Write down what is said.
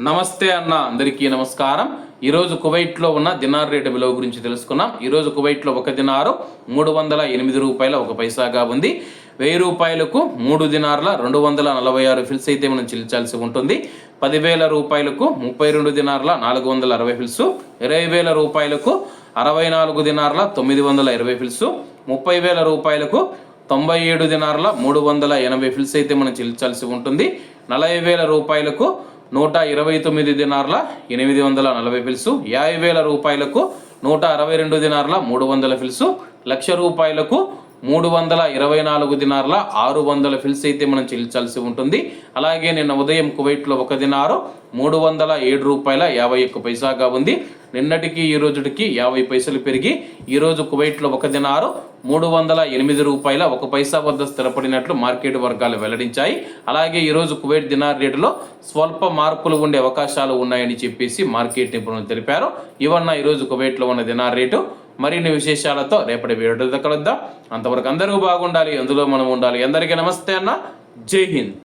నమస్తే అన్న, అందరికీ నమస్కారం. ఈరోజు కువైట్లో ఉన్న దినార్ రేటు విలువ గురించి తెలుసుకున్నాం. ఈరోజు కువైట్లో ఒక దినారు 308 రూపాయల 1 పైసాగా ఉంది. 1000 రూపాయలకు 3 దినార్ల 246 ఫిల్స్ అయితే మనం చెల్లించాల్సి ఉంటుంది. 10,000 రూపాయలకు 32 దినార్ల 460 ఫిల్స్, 20,000 రూపాయలకు 64 దినార్ల 920 ఫిల్స్, 30,000 రూపాయలకు 97 దినార్ల 380 ఫిల్స్ అయితే మనం చెల్లించాల్సి ఉంటుంది. 40,000 రూపాయలకు 129 దినార్ల 840 ఫిల్స్, 50,000 రూపాయలకు 162 దినార్ల 300 ఫిల్స్, 1,00,000 రూపాయలకు 324 దినార్ల 600 ఫిల్స్ అయితే మనం చెల్లించాల్సి ఉంటుంది. అలాగే నిన్న ఉదయం కువైట్లో ఒక దినారు 307 రూపాయల 51 పైసాగా ఉంది. నిన్నటికి ఈ రోజుకి 50 పైసలు పెరిగి ఈరోజు కువైట్లో ఒక దినారు 308 రూపాయల 1 పైసా వద్ద స్థిరపడినట్లు మార్కెట్ వర్గాలు వెల్లడించాయి. అలాగే ఈరోజు కువైట్ దినార్ రేటులో స్వల్ప మార్పులు ఉండే అవకాశాలు ఉన్నాయని చెప్పేసి మార్కెట్ నిపుణులు తెలిపారు. ఇవన్న ఈరోజు కువైట్లో ఉన్న దినార్ రేటు. మరిన్ని విశేషాలతో రేపటి వీడియోలో కలుద్దాం. అంతవరకు అందరూ బాగుండాలి, అందులో మనం ఉండాలి. అందరికీ నమస్తే అన్న, జై హింద్.